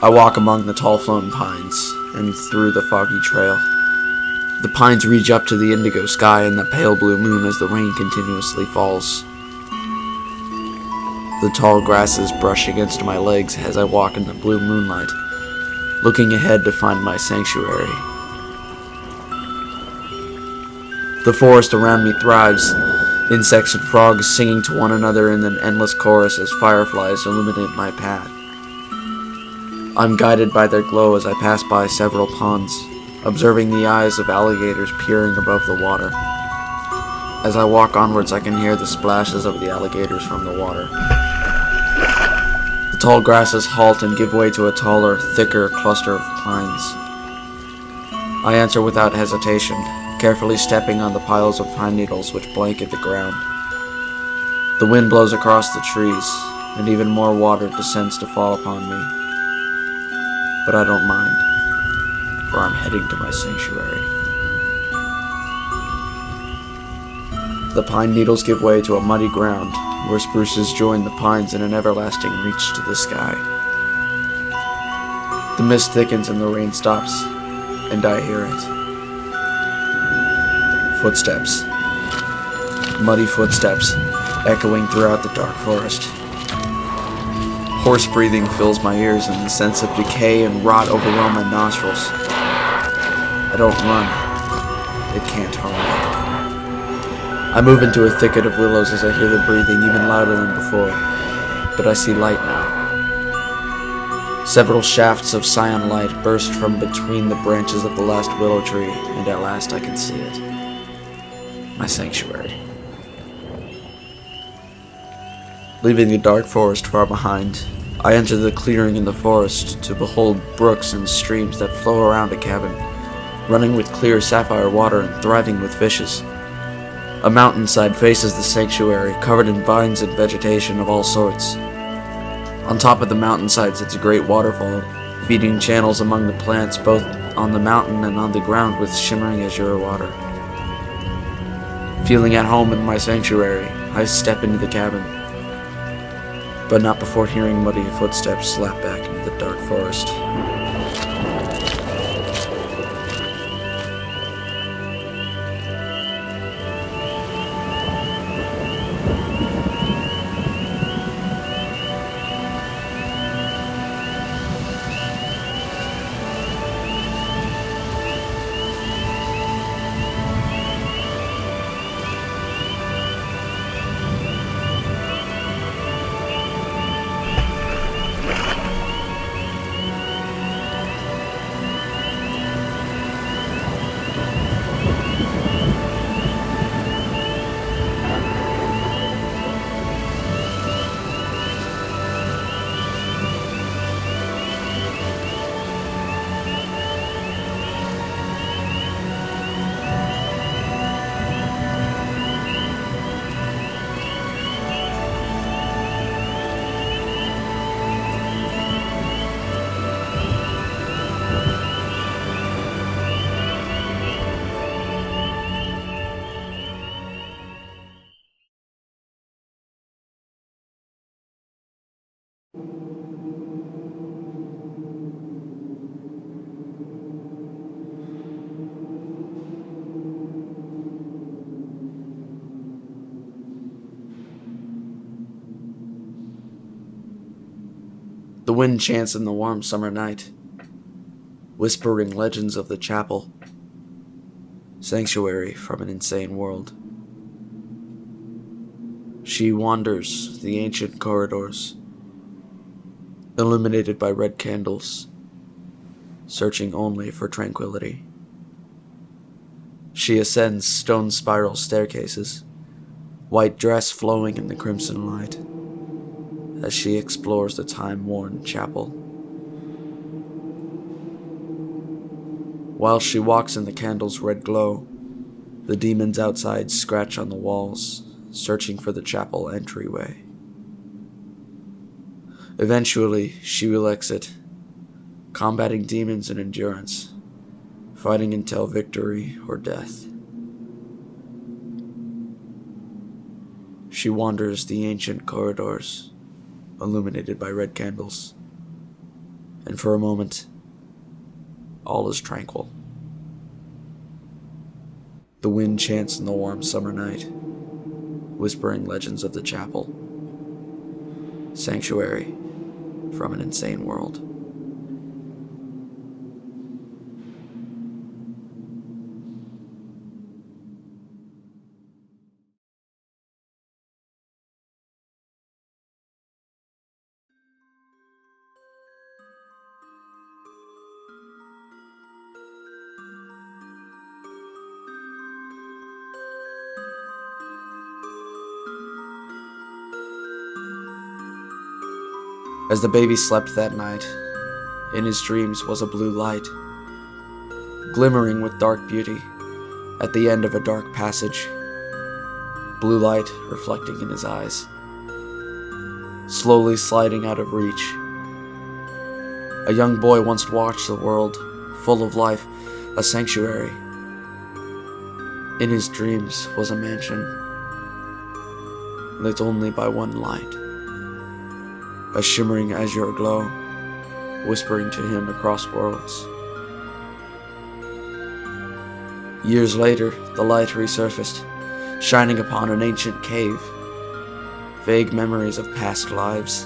I walk among the tall flown pines and through the foggy trail. The pines reach up to the indigo sky and the pale blue moon as the rain continuously falls. The tall grasses brush against my legs as I walk in the blue moonlight, looking ahead to find my sanctuary. The forest around me thrives, insects and frogs singing to one another in an endless chorus as fireflies illuminate my path. I'm guided by their glow as I pass by several ponds, observing the eyes of alligators peering above the water. As I walk onwards, I can hear the splashes of the alligators from the water. The tall grasses halt and give way to a taller, thicker cluster of pines. I enter without hesitation, carefully stepping on the piles of pine needles which blanket the ground. The wind blows across the trees, and even more water descends to fall upon me. But I don't mind, for I'm heading to my sanctuary. The pine needles give way to a muddy ground, where spruces join the pines in an everlasting reach to the sky. The mist thickens and the rain stops, and I hear it. Footsteps. Muddy footsteps, echoing throughout the dark forest. Hoarse breathing fills my ears and the sense of decay and rot overwhelm my nostrils. I don't run. It can't harm me. I move into a thicket of willows as I hear the breathing even louder than before, but I see light now. Several shafts of cyan light burst from between the branches of the last willow tree, and at last I can see it. My sanctuary. Leaving the dark forest far behind, I enter the clearing in the forest to behold brooks and streams that flow around a cabin, running with clear sapphire water and thriving with fishes. A mountainside faces the sanctuary, covered in vines and vegetation of all sorts. On top of the mountainside sits a great waterfall, feeding channels among the plants both on the mountain and on the ground with shimmering azure water. Feeling at home in my sanctuary, I step into the cabin, but not before hearing muddy footsteps slap back into the dark forest. The wind chants in the warm summer night, whispering legends of the chapel, sanctuary from an insane world. She wanders the ancient corridors, illuminated by red candles, searching only for tranquility. She ascends stone spiral staircases, white dress flowing in the crimson light, as she explores the time-worn chapel. While she walks in the candle's red glow, the demons outside scratch on the walls, searching for the chapel entryway. Eventually, she will exit, combating demons in endurance, fighting until victory or death. She wanders the ancient corridors, illuminated by red candles, and for a moment, all is tranquil. The wind chants in the warm summer night, whispering legends of the chapel, sanctuary from an insane world. As the baby slept that night, in his dreams was a blue light, glimmering with dark beauty at the end of a dark passage. Blue light reflecting in his eyes, slowly sliding out of reach. A young boy once watched the world, full of life, a sanctuary. In his dreams was a mansion, lit only by one light, a shimmering azure glow, whispering to him across worlds. Years later, the light resurfaced, shining upon an ancient cave, vague memories of past lives,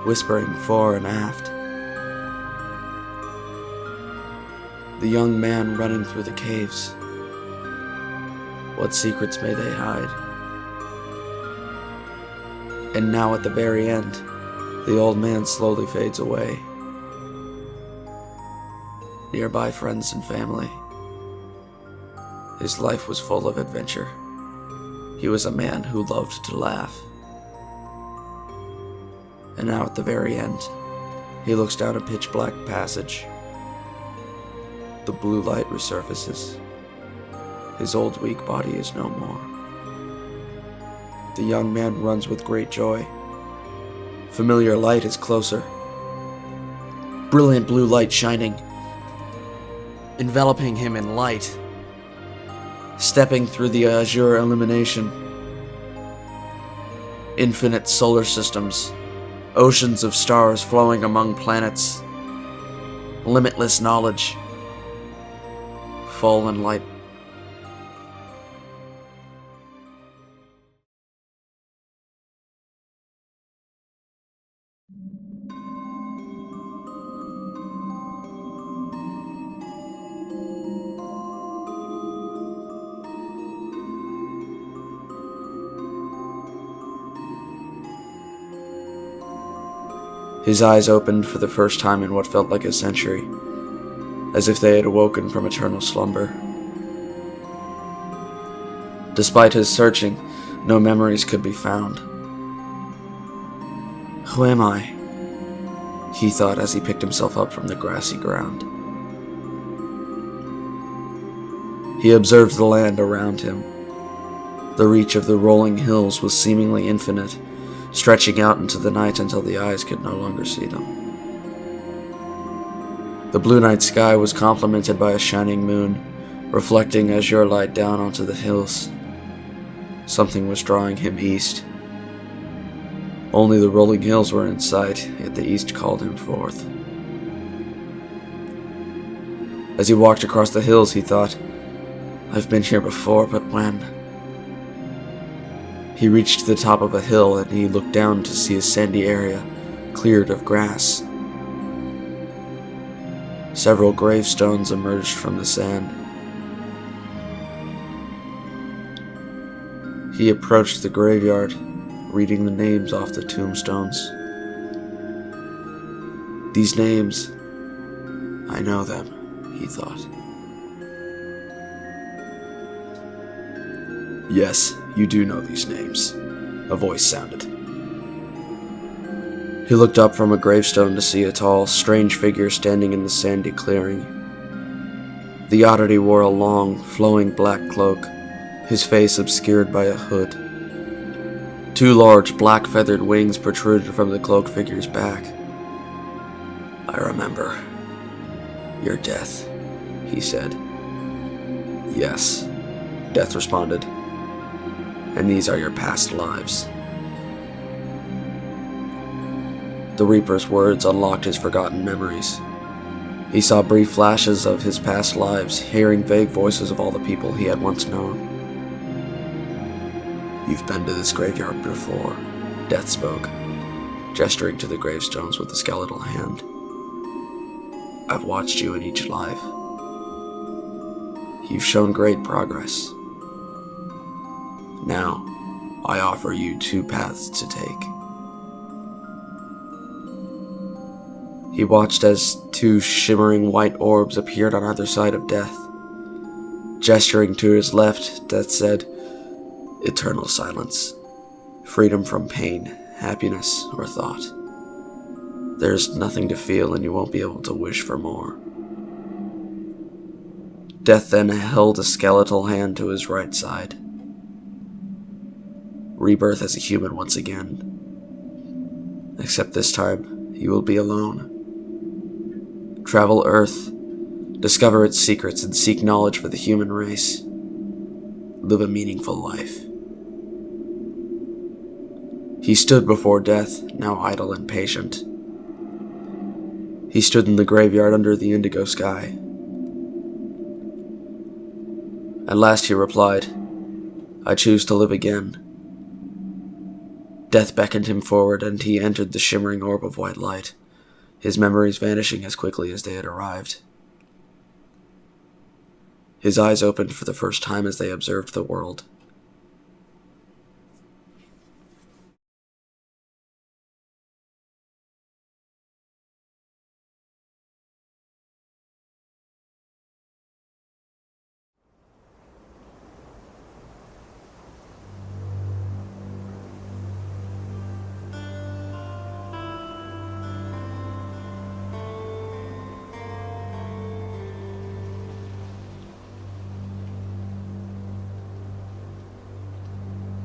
whispering fore and aft. The young man running through the caves. What secrets may they hide? And now at the very end, the old man slowly fades away. Nearby friends and family. His life was full of adventure. He was a man who loved to laugh. And now at the very end, he looks down a pitch-black passage. The blue light resurfaces. His old weak body is no more. The young man runs with great joy. Familiar light is closer. Brilliant blue light shining, enveloping him in light, stepping through the azure illumination. Infinite solar systems, oceans of stars flowing among planets, limitless knowledge, full in light. His eyes opened for the first time in what felt like a century, as if they had awoken from eternal slumber. Despite his searching, no memories could be found. Who am I? He thought as he picked himself up from the grassy ground. He observed the land around him. The reach of the rolling hills was seemingly infinite, stretching out into the night until the eyes could no longer see them. The blue night sky was complemented by a shining moon, reflecting azure light down onto the hills. Something was drawing him east. Only the rolling hills were in sight, yet the east called him forth. As he walked across the hills, he thought, I've been here before, but when? He reached the top of a hill and he looked down to see a sandy area cleared of grass. Several gravestones emerged from the sand. He approached the graveyard, reading the names off the tombstones. These names, I know them, he thought. Yes, you do know these names, a voice sounded. He looked up from a gravestone to see a tall, strange figure standing in the sandy clearing. The oddity wore a long, flowing black cloak, his face obscured by a hood. Two large, black feathered wings protruded from the cloaked figure's back. I remember. Your death, he said. Yes, Death responded. And these are your past lives. The Reaper's words unlocked his forgotten memories. He saw brief flashes of his past lives, hearing vague voices of all the people he had once known. "You've been to this graveyard before," Death spoke, gesturing to the gravestones with a skeletal hand. "I've watched you in each life. You've shown great progress. Now, I offer you two paths to take." He watched as two shimmering white orbs appeared on either side of Death. Gesturing to his left, Death said, "Eternal silence. Freedom from pain, happiness, or thought. There's nothing to feel and you won't be able to wish for more." Death then held a skeletal hand to his right side. Rebirth as a human once again. Except this time, you will be alone. Travel Earth, discover its secrets, and seek knowledge for the human race. Live a meaningful life. He stood before Death, now idle and patient. He stood in the graveyard under the indigo sky. At last he replied, "I choose to live again." Death beckoned him forward, and he entered the shimmering orb of white light, his memories vanishing as quickly as they had arrived. His eyes opened for the first time as they observed the world.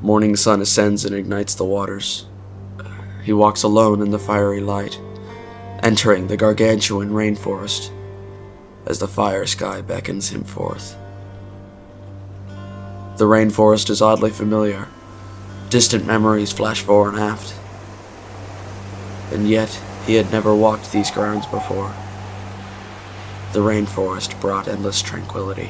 Morning sun ascends and ignites the waters. He walks alone in the fiery light, entering the gargantuan rainforest as the fire sky beckons him forth. The rainforest is oddly familiar. Distant memories flash fore and aft. And yet, he had never walked these grounds before. The rainforest brought endless tranquility.